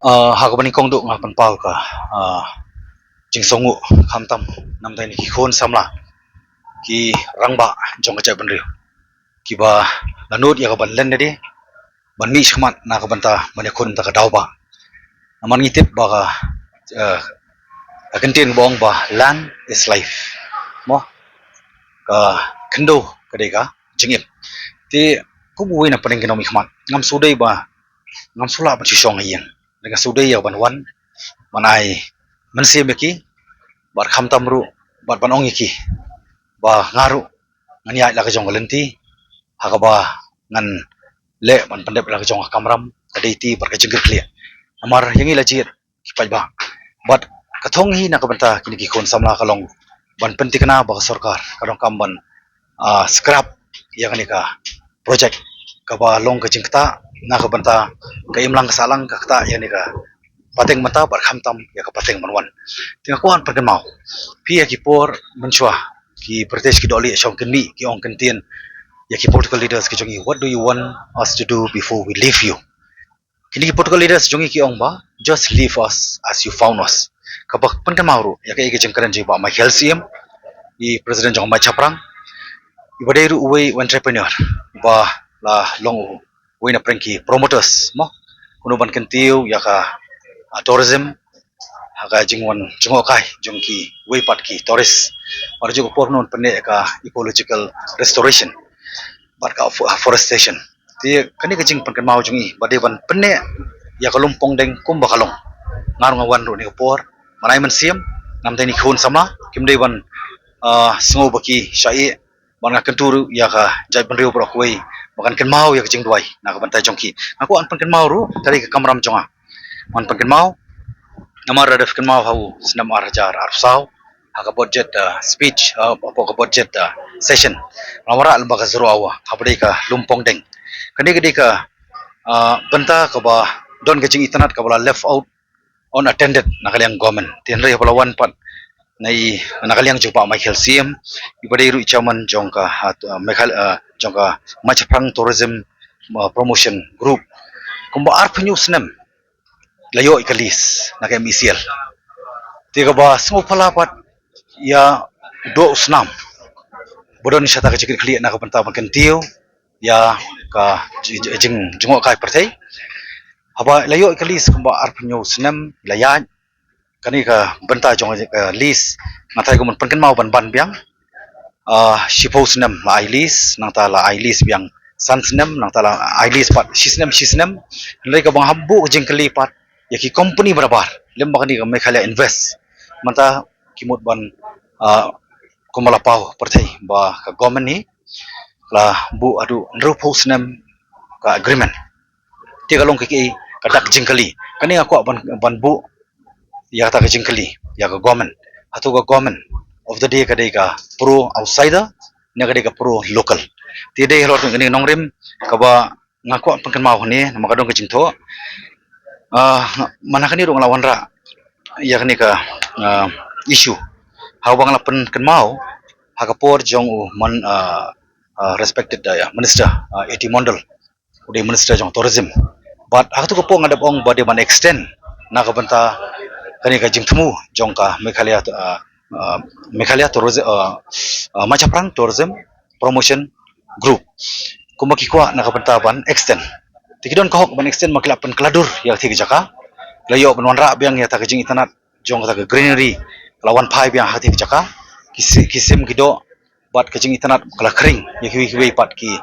Hakabani kong duk nga panpal ka jing songu khamtam namdai ni khon samla ki rangba jong ka ban riu ki ba lanut ya ka ban len de ban mi shmat na ka banta ban khon ta ka dau ba aman ngitip ba ka akantin bong ba land is life mo ka kendo ka de ka jingip ti ku buwi na paning kinomi khmat ngam sudai ba ngam sula ban si shong hiyan dengan sudai ya ban wan manai mensim ki bar kham tamru bar panong iki ba ngaru ngani ai la ka jong galenti hakaba ngan le ban pandep la ka jong kamram kadai ti bar ka jengger klia amar yangi la jir kipai ba bat kathong hi na ka banta kini ki khon samla kalong ban penti kana ba sarkar kadong kamban scrap yang ni ka project ka ba long ka jingta na ka banta ka imlang ka salang ka ta yang ni ka pateng mata bar kham tam ya ka pateng manwan tinga kuan perken mau pi ya ki por menchua ki pradesh ki doli shong ken mi ki ong ken tien ya ki political leaders ki jongi what do you want us to do before we leave you kini ki political leaders jongi ki ong ba just leave us as you found us ka bak perken mau ru ya ka ege jengkaran ji ba ma helsiam i president jong ma chaprang i badairu uwei entrepreneur ba la long uwei na pranki promoters mo kuno ban ken tiu ya ka tourism haga jingwan jingokai jongki weipat ki tourist marju pornon pene ka ecological restoration bat ka forestation ti kani ka jing pan mau jungi bade ban pene ya kalumpong deng kumba kalong ngar ngawan ro ni por manai man siam nam dai ni khun sama kim dei ban sngo baki shai ban ngakan turu ya ka jai ban riu bro koi makan ken mau ya ka jing duai na ka bantai jongki aku an pan ken mau ru tari ka kamram jonga man pan ken mau namar ada fikir mau hau senam arjar arsau haka budget speech apa budget session namara lembaga zero awa habdai ka lumpong deng kani gede ka benta ka ba don gajing itanat ka bala left out unattended nakaliang government tin rei bala wan pat nai nakaliang jupa Michael CM ibadai ru chairman jongka Michael jongka Machapang tourism promotion group kumba arpnyu snem layo ikalis na kay MCL tiga ba smo palapat ya do usnam bodon siya ta ka chikil kli na ka banta makan tiyo ya ka jingo kai pertai haba layo ikalis kumba arpanyo usnam layan kani ka banta jong list ngatai ko man pankan mau ban ban biang shipo usnam la ailis nang ta la ailis biang sansnem nang ta la ailis pat sisnem lai ka bang habbu jingkali pat ya ki company berabar lemba kani ka mekhala invest manta kimut ban kumala pau pertai ba ka government ni la bu adu nru posnem ka agreement ti kalong ki kadak jingkali kani aku ban bu ya ta ka jingkali ya ka government atu ka government of the day ka dei ka pro outsider ne ka dei ka pro local ti dei helot ngani nongrim ka ba ngaku pangkan mau ni makadong ka jingtho manakani rong lawan ra ya kani ka issue how bang lapan kan mau hakapor jong man respected minister eti mondal udah minister jong tourism but aku tu kopong ngadap ong bade man extend na ka banta kani ka jingtmu jong ka Meghalaya tourism Machaprang tourism promotion group kumaki kwa na ka banta ban extend tikidon kahok ban extend makilapan keladur ya tiga jaka layo ban ra biang ya ta ka jing itanat jong ta ka greenery lawan pai biang hati jaka kisim kido bat ka jing itanat kala kring ya kiwi pat ki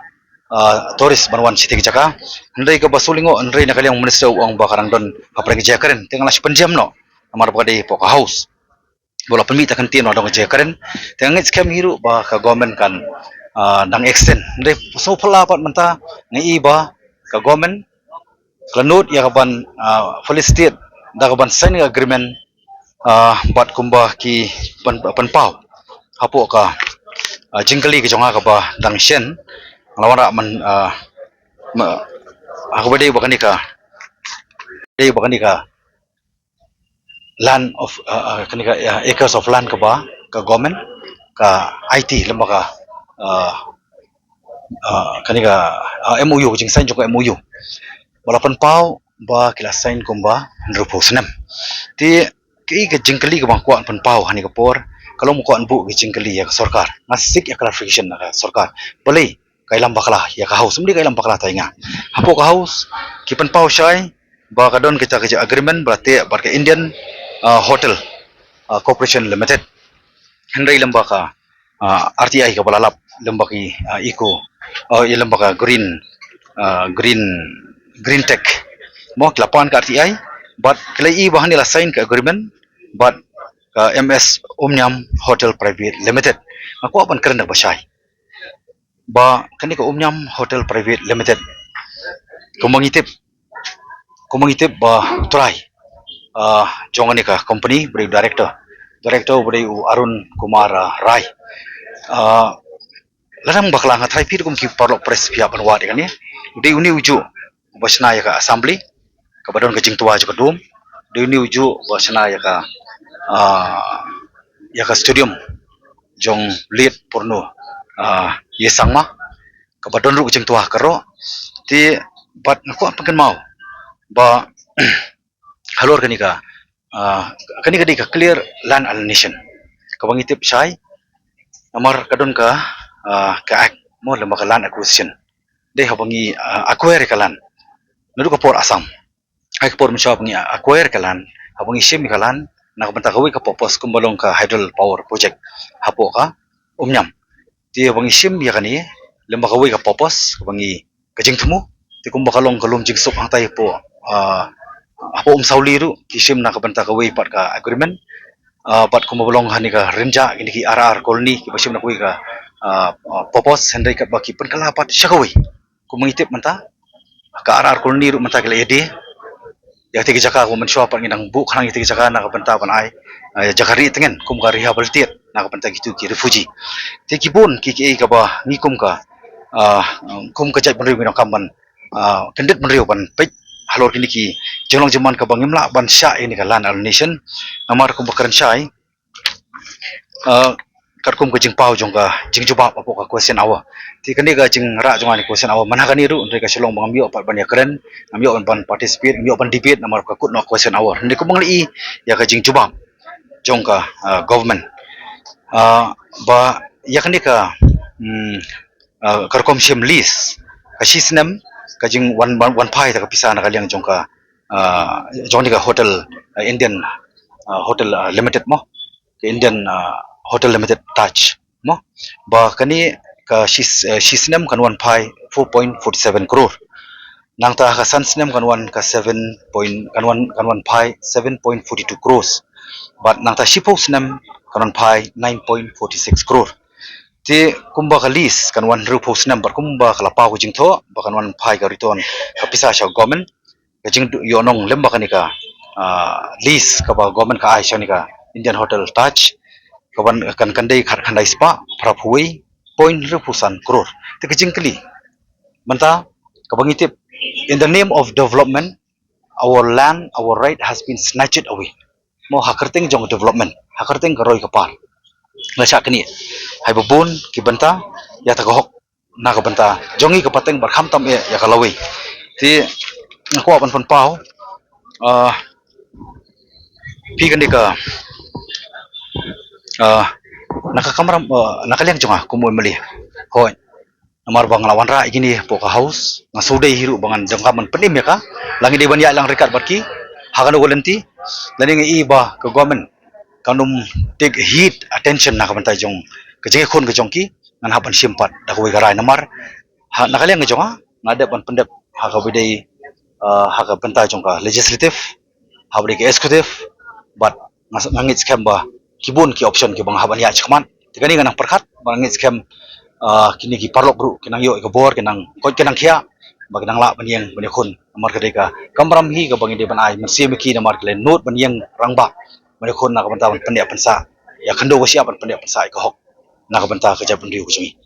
tourist banwan siti jaka ndai ka basulingo ndai na kaliang minister ong bakarang don paprang jakaran tingala penjam no amar pagade poka house bola permit akan tien dong jakaran tingangit scam hiru ba ka government kan dang extend ndai so phala pat menta ngai ba ka government klanut ya kaban Felicity da kaban signing agreement bat kumba ki pan pau hapo ka jingkali ke jonga ka ba dang shen lawan ra man aku badai bakani ka land of kani ka acres of land ka ba ka government ka IT lembaga kani ka MOU jing sign jong MOU walaupun pau ba kila sign kumba rupo senam ti ki ke jingkali ke bangkuan pen pau hani kapor kalau mu kuan bu ke jingkali ya ke sarkar ngasik ya clarification na ke sarkar boleh kailam bakla ya ka house mudi kailam bakla tainga hapo ka house ki pen pau syai ba kadon kita kerja agreement berarti bar ke Indian Hotel Corporation Limited Henry lembaka RTI ka balalap lembaki eco ya lembaka green green tech mo kelapan ka RTI but kelai bahan nila sign ka agreement but MS Omnium Hotel Private Limited aku apan kerana basyai ba kani ka Omnium Hotel Private Limited kumangitip ba try jongan ni ka company beri director beri Arun Kumar Rai larang bakla ngatai pir kum ki parlok press pihak banwa dengan ni di uni uju basna ya ka assembly kabadon ka jingtua ju kadum di uni uju basna ya ka stadium jong lead porno ye sangma kabadon ru jingtua karo ti bat aku apa kan mau ba halor kanika kanika di ka clear land alienation kabangitip sai amar kadon ka act mo lembaga land acquisition de habangi acquire kalan nudu kapor asam ai kapor mencoba bangi acquire kalan habangi sim kalan nak benta kawi ka purpose kumbalong ka hydro power project hapo ka umnyam ti habangi sim ya kani lembaga kawi ka purpose habangi kajing temu ti kumbakalong kalum jing sup ang tayo po hapo sauli ru kisim nak benta kawi pat ka agreement pat kumbalong hani ka renja ini ki RR colony ki basim nak kawi ka purpose hendai kat baki pen kalapat syakawi ku mengitip menta ka RR colony ru menta kala ede ya tigi jaka ku mensua pat ngidang bu khang tigi jaka nak benta pan ai jakari tengen kum ka rehabilitate nak benta gitu ki refugee tigi bun ki ka ba ngikum ka kum ka jai penriu ngidang kamban kendet penriu ban pek halor kini ki jolong jaman ka bangimla ban sya ini ka land alienation namar kum bakaran syai kum ke jing pau jong ka jing jubab apo ka question awa ti kani ka jing ra jong ani question awa mana kani ru ndai ka selong bang amio pat ban ya keren amio ban participate amio ban debate namar ka kut no question awa ndai ko bangli ya ka jing jubab jong ka government ba ya kani ka karkom sim list ka sisnem ka jing one pai ta ka pisa na ka liang jong ka jong ni ka hotel Indian Hotel Limited mo Indian Hotel Limited Touch mo ba kani ka sisnem kan 4.47 crore nang ta ka sansnem kan 7.42 crores but nang ta shipo snem kan 9.46 crore ti kumba ka list kan rupo snem bar kumba ka lapa ko jingtho ba kan ka return ka pisa sha government ka jing yonong lemba kanika list ka ba government ka ai sha nika Indian Hotel Touch kawan kan kandai khandai spa praphui point repusan crore te kejingkli menta kabangitip in the name of development our land our right has been snatched away mo hakerting jong development hakerting karoi kapal ngacha kini hai babun ki benta ya tagahok na ka benta jongi kapateng barkham tam ya kalawi ti ngako apan pon pau pi kandika nakakamram nakaliang jonga kumoy mali hoy namar bang lawan ra igini po ka house ngasudai hiru bangan jangkaman penim ya ka langi de ban ya lang rekat barki hakan walenti lani ngi iba ke government kanum take heat attention nak bantai jong kejeng khon ke jongki ngan hapan simpat da ko garai namar nakaliang jonga ngade ban pendep ha ka bidai ha ka bantai jong ka legislative ha bidai ke executive but ngangit scam ba kibun ki option ki bang haban ya chakman tikani ganang perkhat bangit scam kini ki parlok ru kinang yo ka bor kinang ko kinang khia baginang la baniang bani khun amar kadeka kamram hi ka bangi de ban ai msi miki na mar kle note baniang rangba bani khun na ka banta ban pande pansa ya khando wasi apan pande pansa ka hok na ka banta ka jabun riu chungi